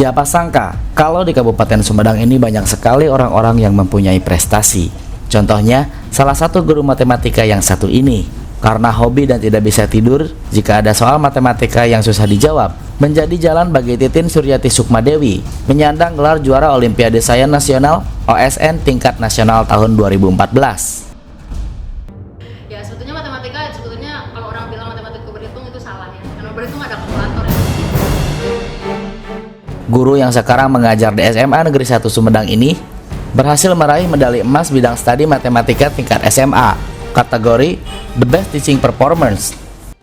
Siapa sangka kalau di Kabupaten Sumedang ini banyak sekali orang-orang yang mempunyai prestasi. Contohnya, salah satu guru matematika yang satu ini. Karena hobi dan tidak bisa tidur, jika ada soal matematika yang susah dijawab, menjadi jalan bagi Titin Suryati Sukmadewi menyandang gelar juara Olimpiade Sains Nasional OSN tingkat nasional tahun 2014. Ya sebetulnya matematika, kalau orang bilang matematika berhitung itu salah ya. Karena berhitung ada kalkulator ya. Guru yang sekarang mengajar di SMA Negeri 1 Sumedang ini berhasil meraih medali emas bidang studi matematika tingkat SMA, kategori The Best Teaching Performance.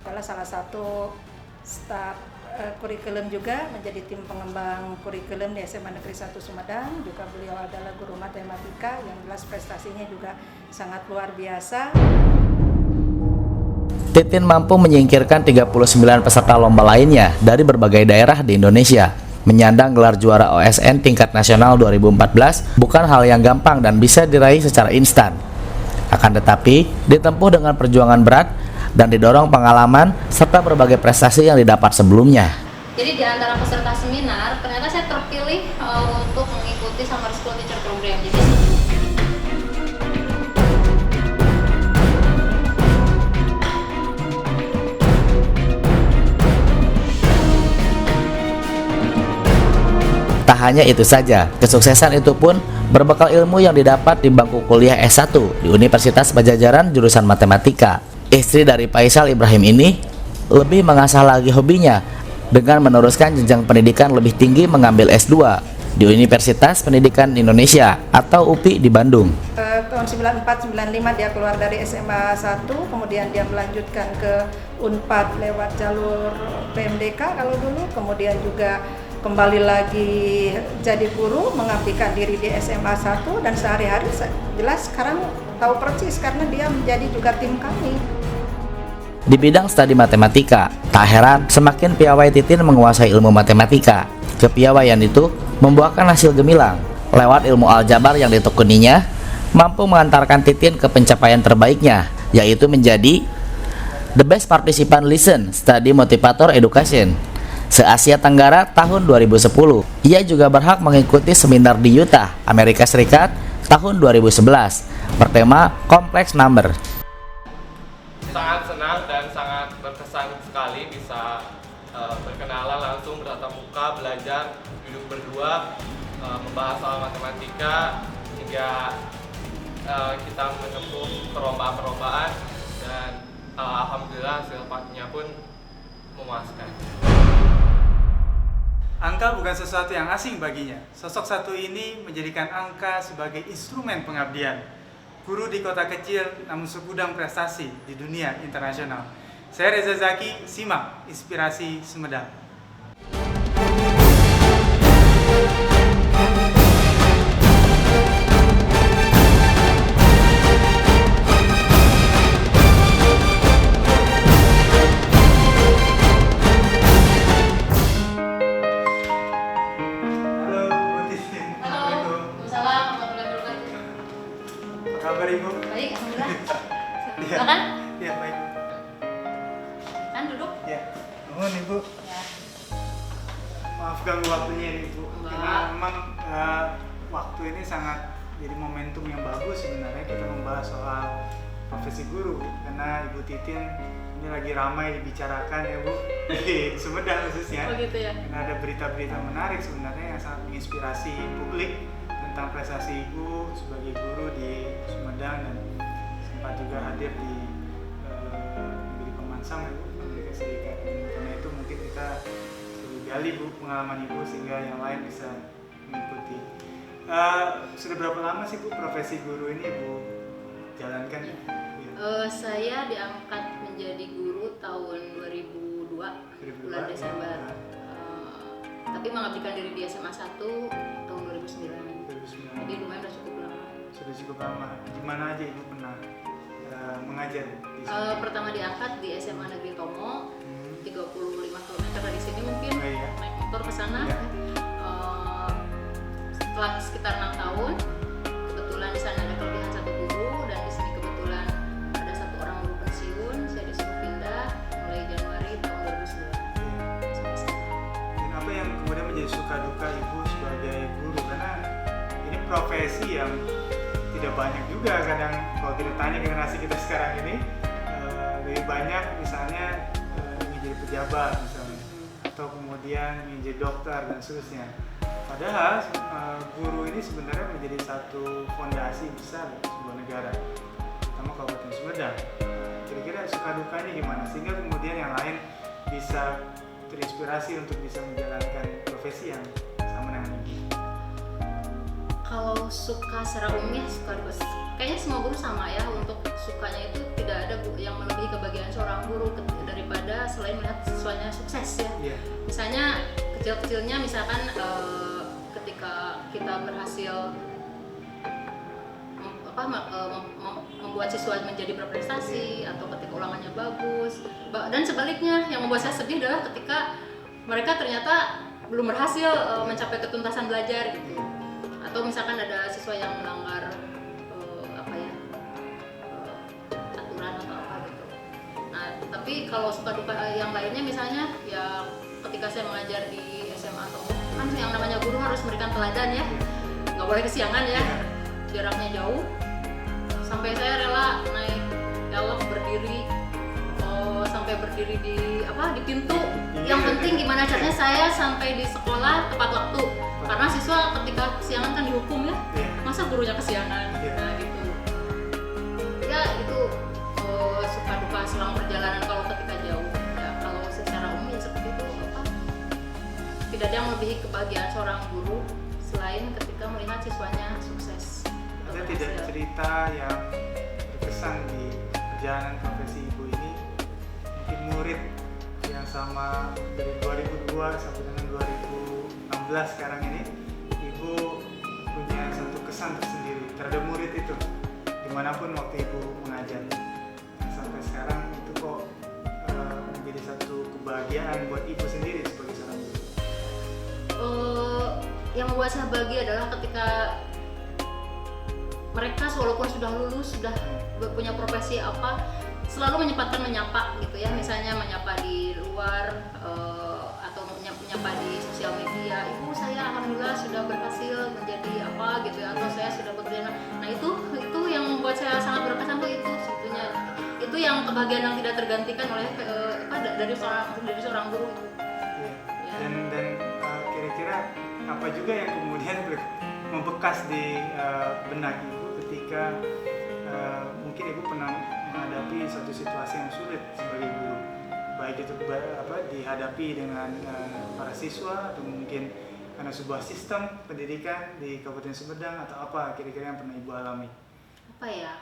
Salah satu staf kurikulum juga menjadi tim pengembang kurikulum di SMA Negeri 1 Sumedang. Juga beliau adalah guru matematika yang jelas prestasinya juga sangat luar biasa. Titin mampu menyingkirkan 39 peserta lomba lainnya dari berbagai daerah di Indonesia. Menyandang gelar juara OSN tingkat nasional 2014 bukan hal yang gampang dan bisa diraih secara instan. Akan tetapi, ditempuh dengan perjuangan berat dan didorong pengalaman serta berbagai prestasi yang didapat sebelumnya. Jadi di antara peserta seminar, ternyata saya terpilih untuk mengikuti Summer School Teacher Program. Jadi Tak hanya itu saja, kesuksesan itu pun berbekal ilmu yang didapat di bangku kuliah S1 di Universitas Padjadjaran jurusan Matematika. Istri dari Faisal Ibrahim ini lebih mengasah lagi hobinya dengan meneruskan jenjang pendidikan lebih tinggi mengambil S2 di Universitas Pendidikan Indonesia atau UPI di Bandung. Tahun 94-95 dia keluar dari SMA 1, kemudian dia melanjutkan ke Unpad lewat jalur PMDK kalau dulu, kemudian juga kembali lagi jadi guru, mengabdikan diri di SMA 1 dan sehari-hari jelas sekarang tahu persis karena dia menjadi juga tim kami. Di bidang studi matematika, tak heran semakin piawai Titin menguasai ilmu matematika. Kepiawaian itu membuahkan hasil gemilang. Lewat ilmu aljabar yang ditekuninya, mampu mengantarkan Titin ke pencapaian terbaiknya, yaitu menjadi The Best Participant Listen Study Motivator Education se-Asia Tenggara tahun 2010. Ia juga berhak mengikuti seminar di Utah, Amerika Serikat tahun 2011 bertema Complex Number. Sangat senang dan sangat berkesan sekali bisa berkenalan langsung bertatap muka, belajar, duduk berdua, membahas soal matematika hingga kita menempuh perlombaan dan alhamdulillah hasilnya pun memuaskan. Angka bukan sesuatu yang asing baginya. Sosok satu ini menjadikan angka sebagai instrumen pengabdian. Guru di kota kecil namun segudang prestasi di dunia internasional. Saya Reza Zaki, simak Inspirasi Sumedang. Kabar Ibu? baik, alhamdulillah. Iya. Makan? Iya, baik. Kan duduk? Ya, mohon Ibu. Ya. Maaf ganggu waktunya ini Ibu. Enggak. Karena memang waktu ini sangat jadi momentum yang bagus sebenarnya kita membahas soal profesi guru. Karena Ibu Titin ini lagi ramai dibicarakan ya Bu di Sumedang khususnya. Oh gitu ya. Karena ada berita-berita menarik sebenarnya yang sangat menginspirasi publik tentang prestasi Ibu sebagai guru di Sumedang dan sempat juga hadir di negeri Pemansang ya Bu, Amerika Serikat. Karena itu mungkin kita perlu gali Bu pengalaman Ibu sehingga yang lain bisa mengikuti. Sudah berapa lama sih Bu profesi guru ini Ibu jalankan? Ya? Saya diangkat menjadi guru tahun 2002 bulan Desember. Tapi mengabdikan diri di SMA 1 tahun 2009. Jadi lumayan udah cukup lama. Sudah cukup lama. Di mana aja Ibu pernah mengajar di sini? Pertama diangkat di SMA Negeri Tomo, 35 km dari sini mungkin. Oh, iya. Naik motor ke sana. Iya. Setelah sekitar 6 tahun, kebetulan di sana ada kelebihan satu guru dan di sini kebetulan ada satu orang guru pensiun. Saya disuruh pindah mulai Januari tahun 2009 sampai sekarang. Dan apa yang kemudian menjadi suka duka ibu sebagai guru, karena ini profesi yang tidak banyak juga. Kadang kalau kita tanya generasi kita sekarang ini, lebih banyak misalnya ingin jadi pejabat misalnya, atau kemudian ingin jadi dokter dan seterusnya. Padahal guru ini sebenarnya menjadi satu fondasi besar sebuah negara, terutama Kabupaten Sumedang. Kira-kira suka dukanya gimana sehingga kemudian yang lain bisa terinspirasi untuk bisa menjalankan profesi yang sama dengan ibu? Kalau suka secara umumnya suka duka, kayaknya semua guru sama ya. Untuk sukanya itu tidak ada yang melebihi kebahagiaan seorang guru daripada selain melihat siswanya sukses ya. Iya. Misalnya kecil-kecilnya misalkan ketika kita berhasil membuat siswa menjadi berprestasi atau ketika ulangannya bagus, dan sebaliknya yang membuat saya sedih adalah ketika mereka ternyata belum berhasil mencapai ketuntasan belajar gitu, atau misalkan ada siswa yang melanggar aturan atau apa gitu. Nah, tapi kalau suka duka yang lainnya misalnya ya ketika saya mengajar di SMA atau kan yang namanya guru harus memberikan teladan ya, nggak boleh kesiangan ya, jaraknya jauh. Sampai saya rela naik elok berdiri sampai berdiri di pintu. Yang penting gimana caranya saya sampai di sekolah tepat waktu. Karena siswa ketika kesiangan kan dihukum ya. Masa gurunya kesiangan? Nah gitu. Ya itu suka duka selama perjalanan kalau ketika jauh. Ya kalau secara umum ya seperti itu tidak ada yang melebihi kebahagiaan seorang guru selain ketika melihat siswanya sukses. Ada tidak cerita yang berkesan di perjalanan profesi ibu ini, mungkin murid yang sama dari 2002 sampai dengan 2016 sekarang ini, ibu punya satu kesan tersendiri terhadap murid itu dimanapun waktu ibu mengajar, sampai sekarang itu kok menjadi satu kebahagiaan buat ibu sendiri sebagai seorang guru? Yang membuat saya bahagia adalah ketika mereka walaupun sudah lulus, sudah punya profesi apa, selalu menyempatkan menyapa gitu ya. Misalnya menyapa di luar atau menyapa di sosial media. Ibu, saya alhamdulillah sudah berhasil menjadi apa gitu ya, atau saya sudah bekerja. Nah itu yang membuat saya sangat berkesan tuh itu sebetulnya. Itu yang kebahagiaan yang tidak tergantikan oleh dari seorang guru itu. Ya. Dan kira-kira apa juga yang kemudian membekas di benak ibu ketika mungkin ibu pernah menghadapi satu situasi yang sulit sebagai guru, baik itu dihadapi dengan para siswa atau mungkin karena sebuah sistem pendidikan di Kabupaten Sumedang, atau apa kira-kira yang pernah ibu alami? Apa ya?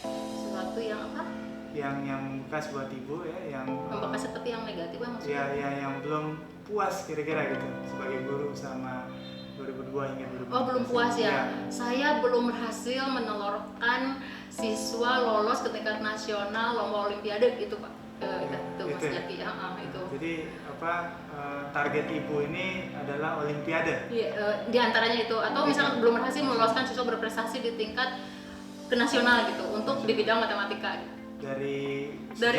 Sesuatu yang apa? Yang membekas buat ibu ya, yang membekas tapi yang negatif kan maksudnya? Ya, yang belum puas kira-kira gitu sebagai guru sama 2002 hingga 2015. Oh, belum puas ya. Saya belum berhasil menelurkan siswa lolos ke tingkat nasional lomba olimpiade gitu Pak. Itu Mas Jaki ya. Itu. Jadi target ibu ini adalah olimpiade. Iya, di antaranya itu, atau misalnya belum berhasil meloloskan siswa berprestasi di tingkat ke nasional gitu untuk di bidang matematika. Dari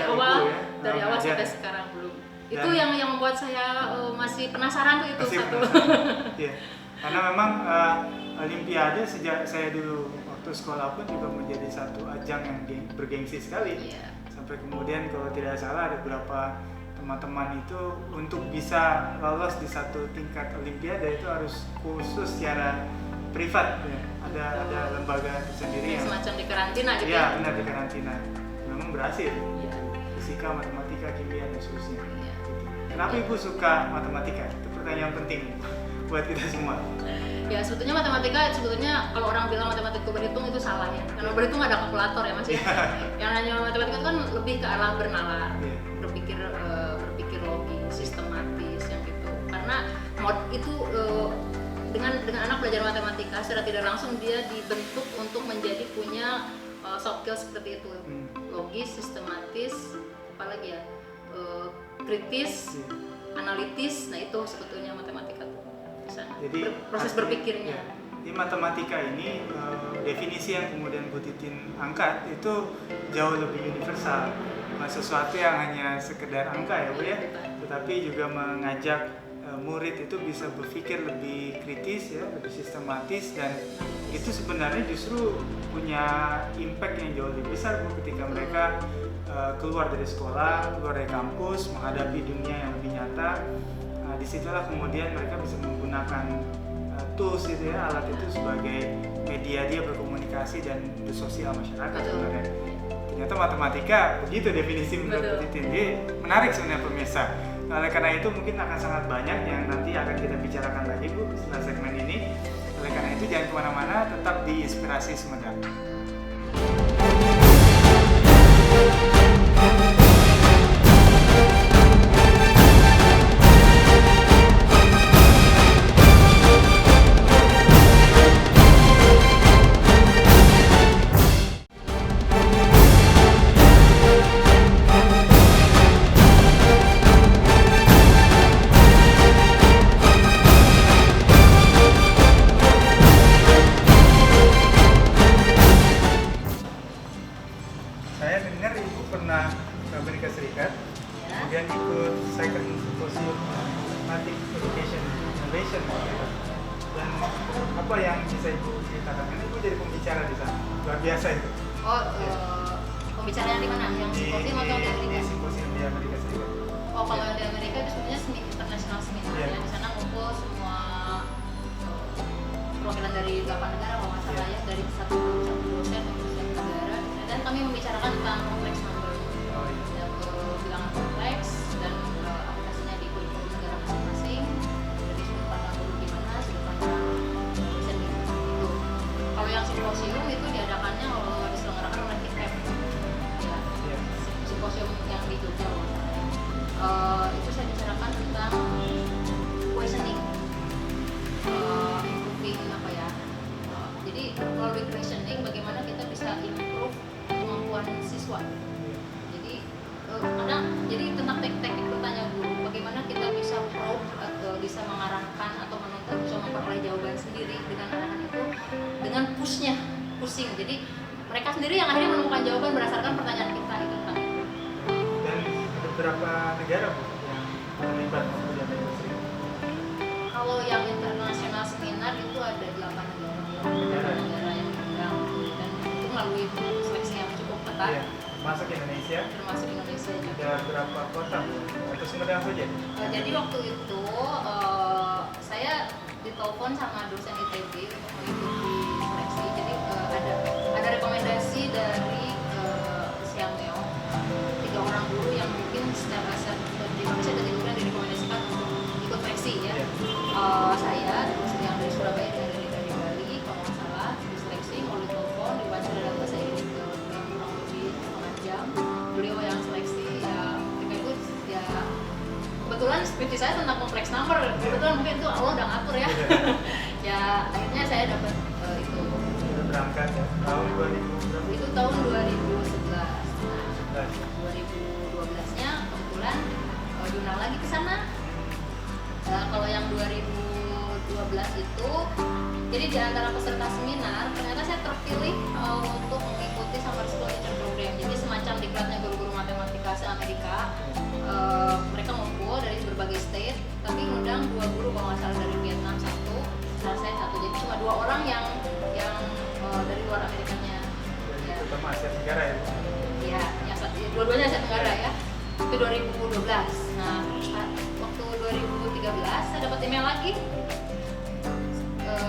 awal ya, dari awal sampai sekarang belum. Itu yang membuat saya masih penasaran tuh itu satu. Iya. Karena memang olimpiade sejak saya dulu waktu sekolah pun juga menjadi satu ajang yang bergengsi sekali. Iya. Sampai kemudian kalau tidak salah ada beberapa teman-teman itu untuk bisa lolos di satu tingkat olimpiade itu harus khusus secara privat ya. Ada lembaga tersendiri yang semacam di karantina gitu ya. ya. Benar, di karantina. Memang berhasil. Iya. Fisika, matematika, kimia dan seterusnya. Iya. Kenapa ibu suka matematika? Itu pertanyaan penting buat kita semua. Ya sebetulnya matematika, kalau orang bilang matematika berhitung itu salah ya. Karena berhitung ada kalkulator ya Mas ya. Yang hanya matematika itu kan lebih ke arah bernalar, berpikir logis, sistematis yang gitu. Karena itu dengan anak belajar matematika secara tidak langsung dia dibentuk untuk menjadi punya soft skill seperti itu. Logis, sistematis, apalagi ya, kritis, analitis. Nah itu sebetulnya matematika tuh. Jadi proses berpikirnya. Di matematika ini definisi yang kemudian Bu Titin angkat itu jauh lebih universal, bukan sesuatu yang hanya sekedar angka ya Bu ya, tetapi juga mengajak murid itu bisa berpikir lebih kritis ya, lebih sistematis, dan itu sebenarnya justru punya impact yang jauh lebih besar Bu, ketika mereka keluar dari sekolah, keluar dari kampus, menghadapi dunia yang lebih nyata. Disitulah kemudian mereka bisa menggunakan tools itu ya, alat itu sebagai media dia berkomunikasi dan bersosial masyarakat sebenarnya. Ternyata matematika begitu definisi menurut Bu Titin. Jadi menarik sebenarnya pemirsa. Oleh karena itu mungkin akan sangat banyak yang nanti akan kita bicarakan lagi Bu setelah segmen ini. Oleh karena itu jangan kemana-mana, tetap di Inspirasi Sumedang. Saya dengar Ibu pernah ke Amerika Serikat, kemudian ikut Second Symposium Mathematics Education Innovation, dan apa yang bisa Ibu ceritakan? Kan Ibu jadi pembicara di sana, luar biasa itu. Oh, pembicaraan di mana? Yang simposium atau di Amerika? Di simposium di Amerika Serikat. Oh, kalau yang di Amerika itu sebenarnya international seminar. Iya. Di sana ngumpul semua perwakilan dari 8 negara kalau nggak salah ya, dari satu dosen untuk setiap negara, dan kami membicarakan tentang kompleks number, bilangan kompleks, dan aplikasinya di kurikulum negara masing-masing, dari sudut pandang guru gimana, sudut pandang dosen gitu. Kalau yang simposium itu diadakannya diselenggarakan oleh KIPEP ya, simposium yang di Jogja kalau nggak salah ya. Itu saya bicarakan tentang questioning, improving apa ya, jadi melalui questioning bagaimana kita bisa improve kemampuan siswa. Jadi tentang teknik bertanya guru, bagaimana kita bisa probe atau bisa mengarahkan atau menuntut bisa memperoleh jawaban sendiri dengan anak-anak itu dengan pushing. Jadi mereka sendiri yang akhirnya menemukan jawaban berdasarkan pertanyaan kita itu tentang itu. Dan ada berapa negara Bu yang terlibat waktu di Amerika Serikat? Kalau yang internasional seminar itu ada 8 negara yang diundang, dan itu melalui seleksi yang cukup ketat. Iya. Masuk Indonesia, Termasuk Indonesia juga. ada berapa kota Bu? Atau Sumedang saja? Jadi waktu itu saya ditelepon sama dosen ITB untuk mengikuti seleksi. Jadi ada rekomendasi dari Siameo, 3 orang guru yang mungkin secara di Indonesia dan juga direkomendasikan untuk ikut seleksi ya. Saya terus yang dari Surabaya dan dari Bali kalau nggak salah diseleksi melalui telepon, diwawancara dalam bahasa Inggris kurang lebih setengah jam. Beliau yang seleksi ya, itu ya kebetulan skripsi saya tentang kompleks number, kebetulan mungkin itu Allah udah ngatur ya. Ya akhirnya saya dapat itu. Sudah berangkat ya, tahun 2000. Itu tahun 2011. Nah, 2012-nya kebetulan diundang lagi ke sana. Kalau yang 2012 itu, jadi di antara peserta seminar, ternyata saya terpilih untuk mengikuti Summer School Teacher Program. Jadi semacam diklatnya guru-guru matematika se-Amerika. Mereka ngumpul dari berbagai state, tapi ngundang 2 guru kalau nggak salah dari Vietnam 1, saya 1. Jadi cuma 2 orang yang dari luar Amerikanya. Ya. Terutama Asia Tenggara ya Bu? Ya, dua-duanya Asia Tenggara ya. Itu 2012. Nah, waktu 2013 saya dapat email lagi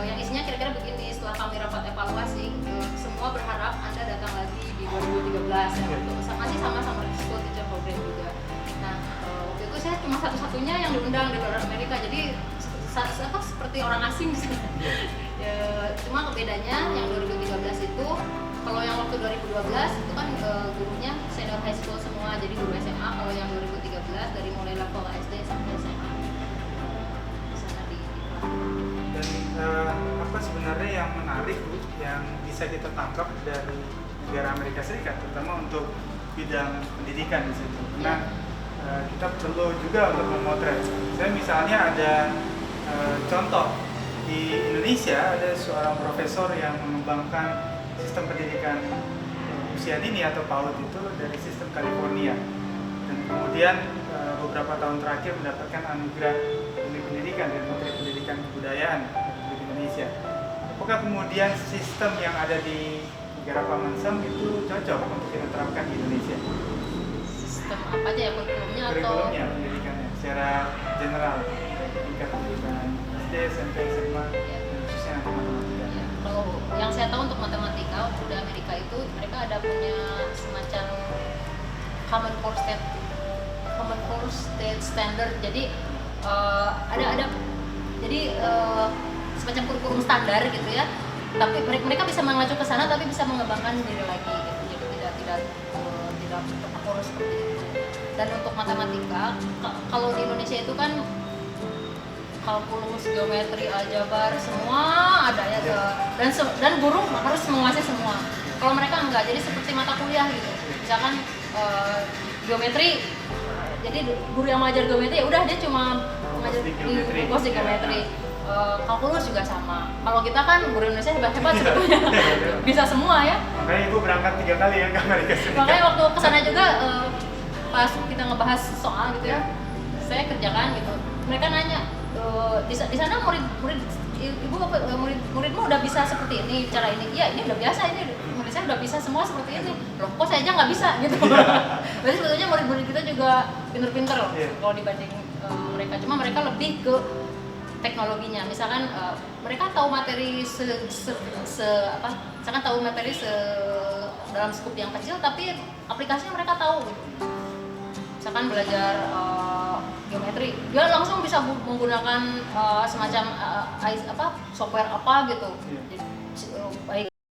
yang isinya kira-kira begini: setelah kami rapat evaluasi, semua berharap Anda datang lagi di 2013 ya, untuk masih sama School Teacher Program juga. Nah, waktu itu saya cuma satu-satunya yang diundang di luar Amerika, jadi seperti orang asing ya, cuma bedanya yang 2013 itu, kalau yang waktu 2012 itu kan gurunya senior high school semua, jadi guru SMA. Kalau yang 2013 dari mulai level SD sampai SMA di sana di Dan apa sebenarnya yang menarik Bu, yang bisa kita tangkap dari negara Amerika Serikat, terutama untuk bidang pendidikan di situ? Karena kita perlu juga untuk memotret. Saya misalnya ada contoh di Indonesia, ada seorang profesor yang mengembangkan sistem pendidikan usia dini atau PAUD itu dari sistem California, dan kemudian beberapa tahun terakhir mendapatkan anugerah Pendidikan dari Menteri Pendidikan dan Kebudayaan Republik Indonesia. Apakah kemudian sistem yang ada di negara Paman Sam itu cocok untuk kita terapkan di Indonesia? Sistem apa aja ya, kurikulumnya atau Kurikulumnya, pendidikannya secara general, baik tingkat pendidikan SD, SMP, SMA, dan khususnya nanti matematika. ya, kalau yang saya tahu untuk matematika di Amerika itu mereka ada punya semacam Common Core State Standard. Jadi ada jadi semacam kurikulum standar gitu ya. Tapi mereka bisa mengacu ke sana tapi bisa mengembangkan diri lagi gitu. Jadi tidak terpaku seperti itu. Dan untuk matematika kalau di Indonesia itu kan kalkulus, geometri, aljabar semua ada ya, dan guru harus menguasai semua. Kalau mereka enggak, jadi seperti mata kuliah gitu. Misalkan geometri, jadi guru yang mengajar geometri ya udah dia cuma mengajar fokus di geometri. Kalkulus juga sama. Kalau kita kan guru Indonesia hebat sebetulnya, bisa semua ya. Makanya ibu berangkat 3 kali ya ke Amerika Serikat. Makanya waktu kesana juga pas kita ngebahas soal gitu ya, saya kerjakan gitu. Mereka nanya di sana muridmu udah bisa seperti ini cara ini. Iya, ini udah biasa, ini murid saya udah bisa semua seperti ini. Loh, kok saya aja nggak bisa gitu. Berarti sebetulnya murid-murid kita juga pinter-pinter loh kalau dibanding mereka. Cuma mereka lebih ke teknologinya. Misalkan mereka tahu materi misalkan tahu materi dalam skup yang kecil, tapi aplikasinya mereka tahu. Misalkan belajar geometri, dia langsung bisa menggunakan semacam software apa gitu. Jadi, baik